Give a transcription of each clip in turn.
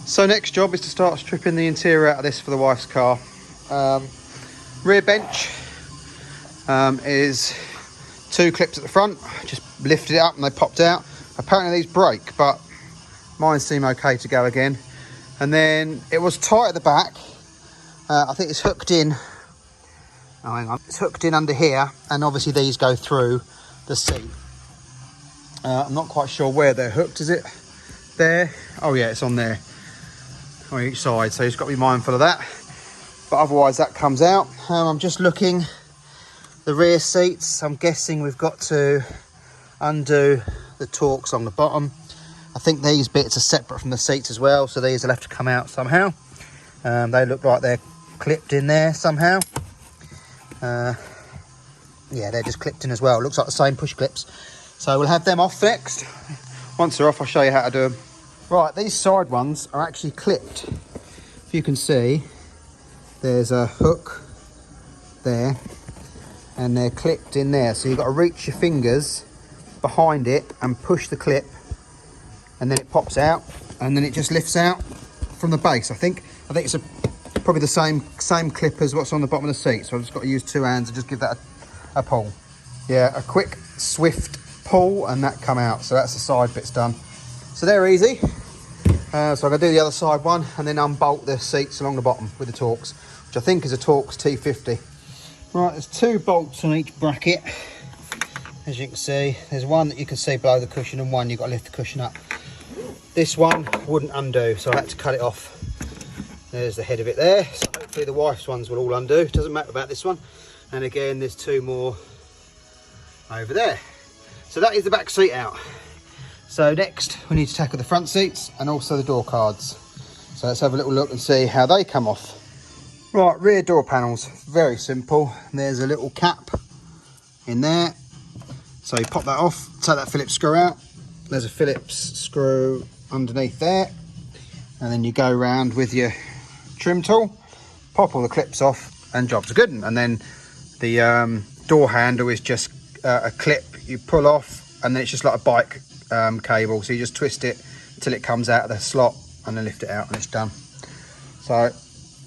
So next job is to start stripping the interior out of this for the wife's car. Rear bench is 2 clips at the front. Just lifted it up and they popped out. Apparently these break, but mine seem okay to go again. And then it was tight at the back. I think it's hooked in. Oh, hang on. It's hooked in under here, and obviously these go through the seat. I'm not quite sure where they're hooked. Is it there? Oh yeah, it's on there on each side. So you've got to be mindful of that. But otherwise that comes out. I'm just looking. The rear seats, I'm guessing we've got to undo the Torx on the bottom. I think these bits are separate from the seats as well, so these will have to come out somehow. They look like they're clipped in there somehow. Yeah, they're just clipped in as well. Looks like the same push clips. So we'll have them off next. Once they're off, I'll show you how to do them. Right, these side ones are actually clipped. If you can see, there's a hook there, and they're clipped in there. So you've got to reach your fingers behind it and push the clip, and then it pops out, and then it just lifts out from the base. I think it's probably the same clip as what's on the bottom of the seat. So I've just got to use 2 hands and just give that a pull. Yeah, a quick, swift pull, and that come out. So that's the side bits done. So they're easy. So I'm going to do the other side one and then unbolt the seats along the bottom with the Torx, which I think is a Torx T50. Right, there's 2 bolts on each bracket. As you can see, there's one that you can see below the cushion and one you've got to lift the cushion up. This one wouldn't undo, so I had to cut it off. There's the head of it there. So hopefully the wife's ones will all undo. Doesn't matter about this one. And again, there's 2 more over there. So that is the back seat out. So next we need to tackle the front seats and also the door cards. So let's have a little look and see how they come off. Right, rear door panels, very simple. There's a little cap in there. So you pop that off, take that Phillips screw out. There's a Phillips screw underneath there. And then you go around with your trim tool, pop all the clips off, and jobs are good. And then the door handle is just a clip you pull off, and then it's just like a bike cable. So you just twist it till it comes out of the slot and then lift it out and it's done. So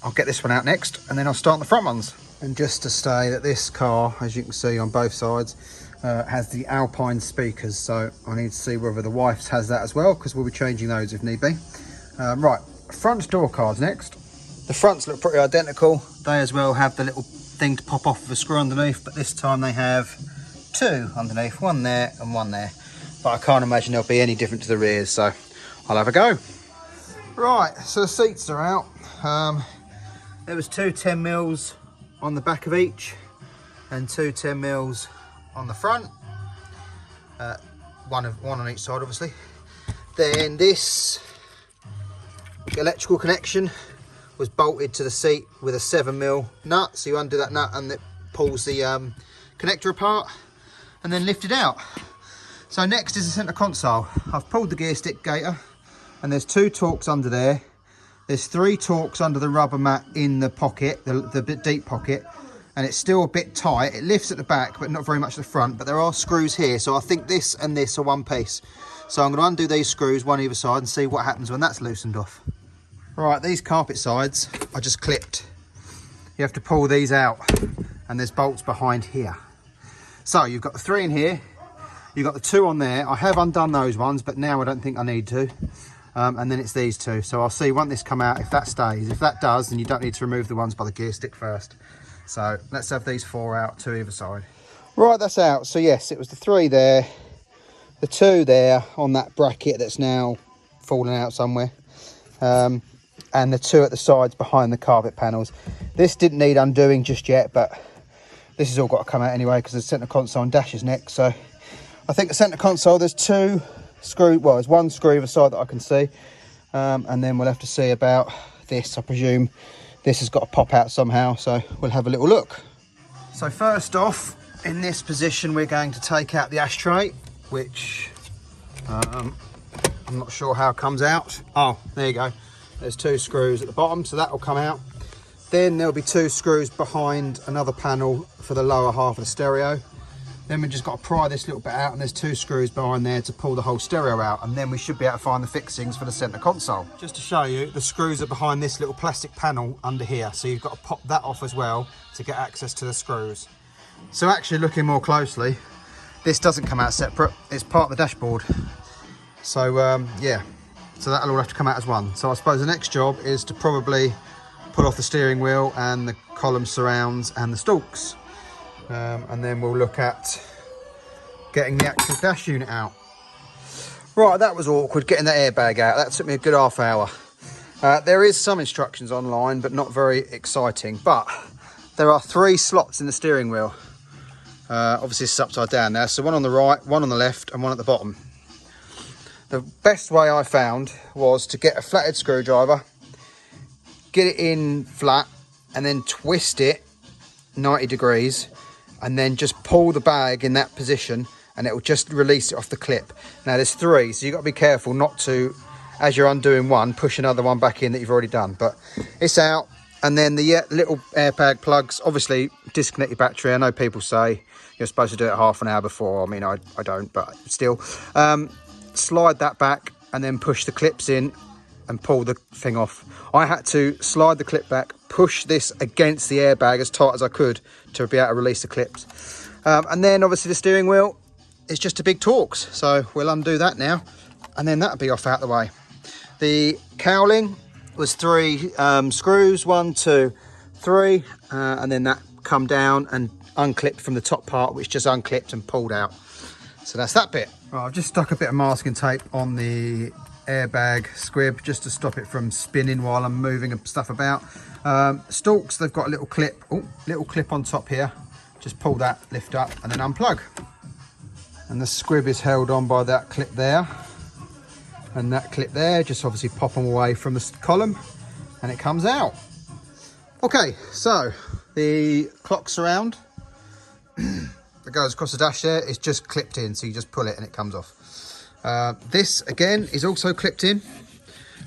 I'll get this one out next and then I'll start the front ones. And just to say that this car, as you can see on both sides, has the Alpine speakers. So I need to see whether the wife's has that as well, because we'll be changing those if need be. Right, front door cards next. The fronts look pretty identical. They as well have the little thing to pop off with a screw underneath, but this time they have 2 underneath, one there and one there. But I can't imagine they'll be any different to the rears, so I'll have a go. Right, so the seats are out. There was 2 10mm on the back of each and 2 10mm on the front. One on each side, obviously. Then this electrical connection was bolted to the seat with a 7mm nut. So you undo that nut and it pulls the connector apart and then lift it out. So next is the centre console. I've pulled the gear stick gaiter and there's 2 Torx under there. There's 3 Torx under the rubber mat in the pocket, the bit deep pocket, and it's still a bit tight. It lifts at the back, but not very much at the front, but there are screws here. So I think this and this are one piece. So I'm going to undo these screws, one either side, and see what happens when that's loosened off. Right, these carpet sides are just clipped. You have to pull these out, and there's bolts behind here. So you've got the 3 in here, you've got the 2 on there. I have undone those ones, but now I don't think I need to. And then it's these 2. So I'll see once this come out if that stays. If that does, then you don't need to remove the ones by the gear stick first. So let's have these 4 out, 2 either side. Right, that's out. So yes, it was the 3 there, the 2 there on that bracket that's now fallen out somewhere. And the 2 at the sides behind the carpet panels. This didn't need undoing just yet, but this has all got to come out anyway because the centre console and dash is next. So I think the centre console, there's 2 screw, well, there's 1 screw either side that I can see. And then we'll have to see about this. I presume this has got to pop out somehow, so we'll have a little look. So first off, in this position, we're going to take out the ashtray, which I'm not sure how it comes out. Oh, there you go. There's 2 screws at the bottom, so that will come out. Then there'll be 2 screws behind another panel for the lower half of the stereo. Then we've just got to pry this little bit out, and there's 2 screws behind there to pull the whole stereo out, and then we should be able to find the fixings for the centre console. Just to show you, the screws are behind this little plastic panel under here, so you've got to pop that off as well to get access to the screws. So actually looking more closely, this doesn't come out separate, it's part of the dashboard. So yeah, so that'll all have to come out as one. So I suppose the next job is to probably pull off the steering wheel and the column surrounds and the stalks. And then we'll look at getting the actual dash unit out. Right, that was awkward, getting that airbag out. That took me a good half hour. There is some instructions online, but not very exciting. But there are 3 slots in the steering wheel. Obviously it's upside down now, so one on the right, one on the left, and one at the bottom. The best way I found was to get a flathead screwdriver, get it in flat, and then twist it 90 degrees, and then just pull the bag in that position, and it will just release it off the clip. Now there's 3, so you've got to be careful not to, as you're undoing one, push another one back in that you've already done. But it's out. And then the little airbag plugs, obviously disconnect your battery. I know people say you're supposed to do it half an hour before. I mean, I don't, but still. Slide that back and then push the clips in and pull the thing off. I had to slide the clip back, push this against the airbag as tight as I could to be able to release the clips. And then obviously the steering wheel is just a big Torx. So we'll undo that now, and then that'll be off out the way. The cowling was 3 screws, 1, 2, 3, and then that come down and unclipped from the top part, which just unclipped and pulled out. So that's that bit. Right, I've just stuck a bit of masking tape on the airbag squib just to stop it from spinning while I'm moving stuff about. Stalks, they've got a little clip, little clip on top here. Just pull that, lift up, and then unplug. And the squib is held on by that clip there and that clip there. Just obviously pop them away from the column and it comes out. Okay, so the clock surround that goes across the dash there is just clipped in, so you just pull it and it comes off. This again is also clipped in,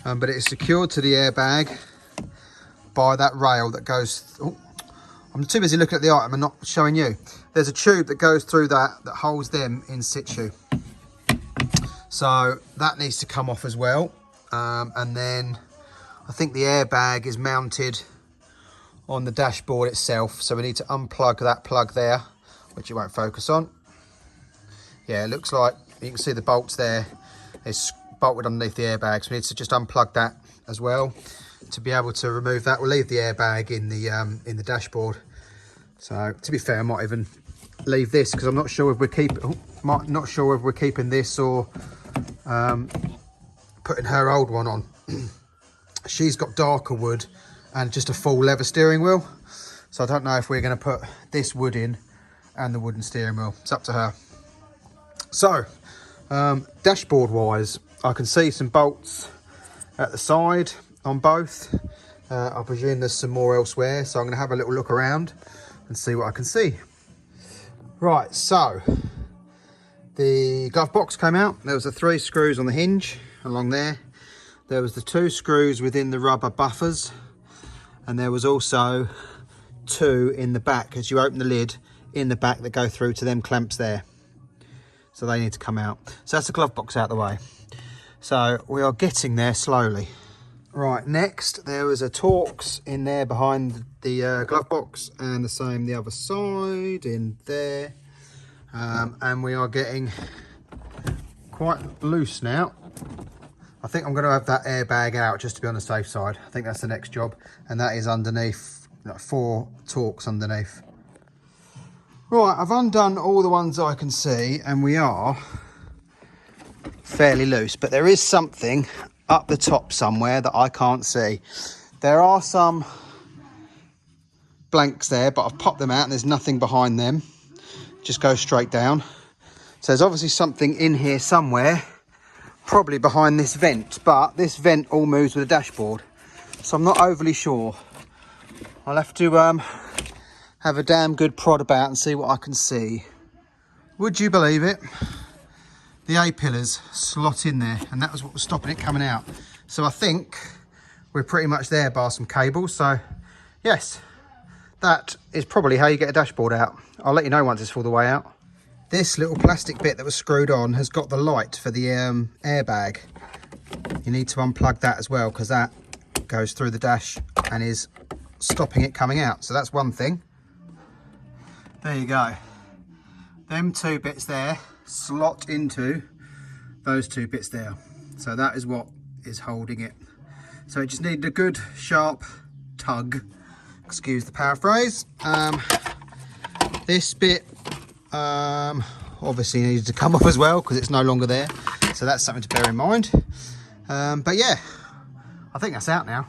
but it is secured to the airbag by that rail that goes. I'm too busy looking at the item and not showing you. There's a tube that goes through that holds them in situ. So that needs to come off as well. And then I think the airbag is mounted on the dashboard itself. So we need to unplug that plug there, which it won't focus on. Yeah, it looks like you can see the bolts there. It's bolted underneath the airbag. So we need to just unplug that as well to be able to remove that. We'll leave the airbag in the dashboard. So to be fair, I might even leave this because I'm not sure if we're keeping this or putting her old one on. She's got darker wood and just a full leather steering wheel, so I don't know if we're going to put this wood in and the wooden steering wheel. It's up to her. So dashboard wise, I can see some bolts at the side on both. I presume there's some more elsewhere, so I'm going to have a little look around and see what I can see. Right, so the glove box came out. There was the 3 screws on the hinge along there. There was the 2 screws within the rubber buffers, and there was also 2 in the back as you open the lid in the back that go through to them clamps there. So they need to come out. So that's the glove box out the way. So we are getting there slowly. Right, next there was a Torx in there behind the glove box, and the same the other side in there. And we are getting quite loose now. I think I'm going to have that airbag out just to be on the safe side. I think that's the next job, and that is underneath, like 4 Torx underneath. Right, I've undone all the ones I can see, and we are fairly loose, but there is something up the top somewhere that I can't see. There are some blanks there, but I've popped them out and there's nothing behind them. Just go straight down. So there's obviously something in here somewhere, probably behind this vent, but this vent all moves with the dashboard, so I'm not overly sure. I'll have to have a damn good prod about and see what I can see. Would you believe it? The A-pillars slot in there, and that was what was stopping it coming out. So I think we're pretty much there, bar some cables. So yes, that is probably how you get a dashboard out. I'll let you know once it's all the way out. This little plastic bit that was screwed on has got the light for the airbag. You need to unplug that as well, because that goes through the dash and is stopping it coming out. So that's one thing. There you go. Them two bits there slot into those two bits there. So that is what is holding it. So it just needed a good sharp tug. Excuse the paraphrase. This bit obviously needed to come off as well because it's no longer there. So that's something to bear in mind. But yeah, I think that's out now.